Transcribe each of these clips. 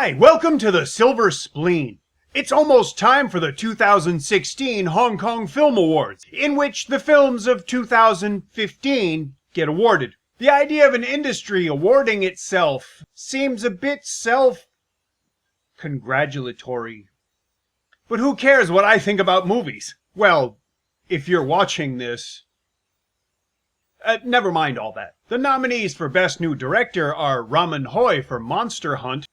Hi, welcome to the Silver Spleen. It's almost time for the 2016 Hong Kong Film Awards, in which the films of 2015 get awarded. The idea of an industry awarding itself seems a bit self-congratulatory. But who cares what I think about movies? Well, if you're watching this... never mind all that. The nominees for Best New Director are Ramen Hoi for Monster Hunt,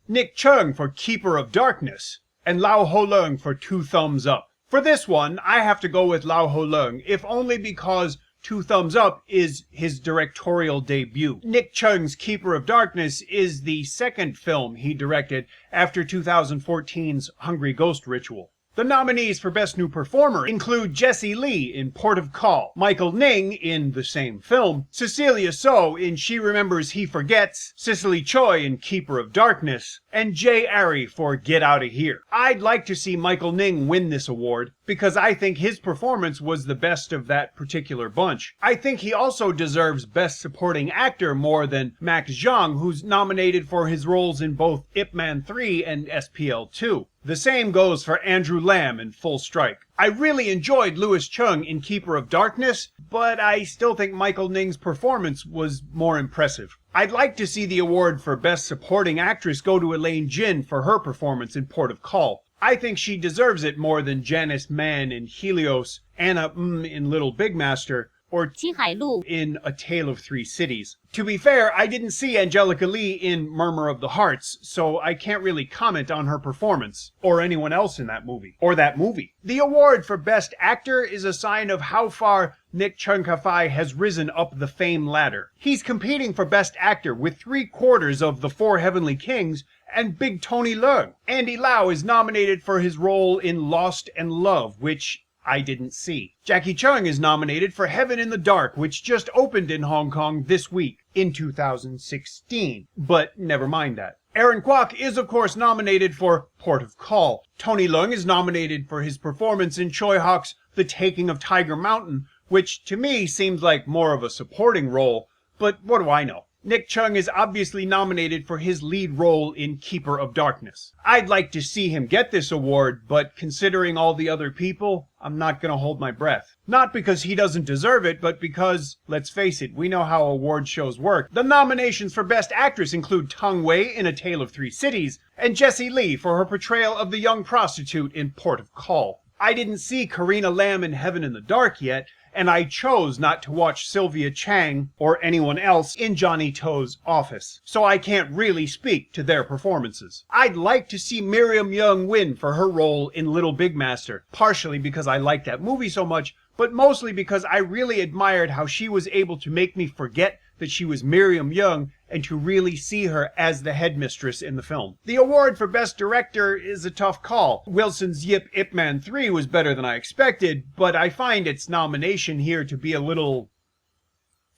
Nick Cheung for Keeper of Darkness, and Lau Ho Leung for Two Thumbs Up. For this one, I have to go with Lau Ho Leung, if only because Two Thumbs Up is his directorial debut. Nick Cheung's Keeper of Darkness is the second film he directed after 2014's Hungry Ghost Ritual. The nominees for Best New Performer include Jessie Lee in Port of Call, Michael Ning in the same film, Cecilia So in She Remembers He Forgets, Cicely Choi in Keeper of Darkness, and Jay Arry for Get Outta Here. I'd like to see Michael Ning win this award, because I think his performance was the best of that particular bunch. I think he also deserves Best Supporting Actor more than Max Zhang, who's nominated for his roles in both Ip Man 3 and SPL 2. The same goes for Andrew Lam in Full Strike. I really enjoyed Louis Chung in Keeper of Darkness, but I still think Michael Ning's performance was more impressive. I'd like to see the award for Best Supporting Actress go to Elaine Jin for her performance in Port of Call. I think she deserves it more than Janice Mann in Helios, Anna in Little Big Master, or in A Tale of Three Cities. To be fair, I didn't see Angelica Lee in Murmur of the Hearts, so I can't really comment on her performance, or anyone else in that movie, The award for Best Actor is a sign of how far Nick Cheung Ka-fai has risen up the fame ladder. He's competing for Best Actor with 3/4 of the Four Heavenly Kings and Big Tony Leung. Andy Lau is nominated for his role in Lost and Love, which I didn't see. Jackie Chung is nominated for Heaven in the Dark, which just opened in Hong Kong this week, in 2016. But never mind that. Aaron Kwok is of course nominated for Port of Call. Tony Leung is nominated for his performance in Choi Hawk's The Taking of Tiger Mountain, which to me seems like more of a supporting role, but what do I know? Nick Cheung is obviously nominated for his lead role in Keeper of Darkness. I'd like to see him get this award, but considering all the other people, I'm not gonna hold my breath. Not because he doesn't deserve it, but because, let's face it, we know how award shows work. The nominations for Best Actress include Tang Wei in A Tale of Three Cities, and Jessie Lee for her portrayal of the young prostitute in Port of Call. I didn't see Karina Lam in Heaven in the Dark yet, and I chose not to watch Sylvia Chang or anyone else in Johnny To's Office, so I can't really speak to their performances. I'd like to see Miriam Yeung win for her role in Little Big Master, partially because I like that movie so much, but mostly because I really admired how she was able to make me forget that she was Miriam Yeung and to really see her as the headmistress in the film. The award for Best Director is a tough call. Wilson's Ip Man 3 was better than I expected, but I find its nomination here to be a little...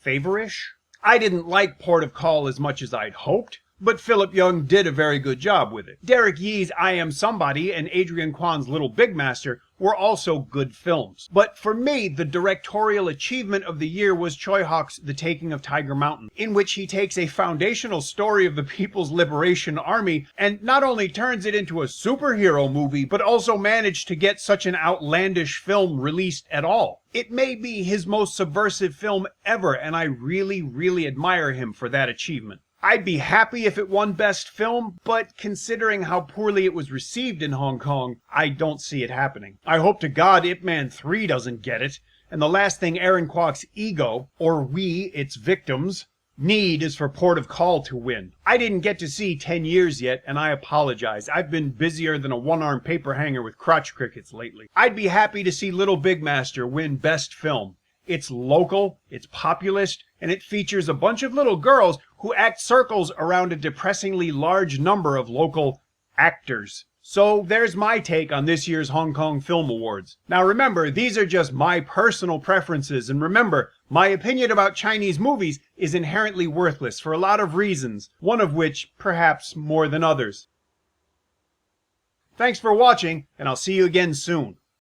favorish? I didn't like Port of Call as much as I'd hoped, but Philip Young did a very good job with it. Derek Yee's I Am Somebody and Adrian Kwan's Little Big Master were also good films. But for me, the directorial achievement of the year was Choi Hawk's The Taking of Tiger Mountain, in which he takes a foundational story of the People's Liberation Army and not only turns it into a superhero movie, but also managed to get such an outlandish film released at all. It may be his most subversive film ever, and I really, really admire him for that achievement. I'd be happy if it won Best Film, but considering how poorly it was received in Hong Kong, I don't see it happening. I hope to God Ip Man 3 doesn't get it, and the last thing Aaron Kwok's ego, or we, its victims, need is for Port of Call to win. I didn't get to see 10 Years yet, and I apologize. I've been busier than a one-armed paper hanger with crotch crickets lately. I'd be happy to see Little Big Master win Best Film. It's local, it's populist, and it features a bunch of little girls who act circles around a depressingly large number of local actors. So there's my take on this year's Hong Kong Film Awards. Now remember, these are just my personal preferences, and remember, my opinion about Chinese movies is inherently worthless for a lot of reasons, one of which perhaps more than others. Thanks for watching, and I'll see you again soon.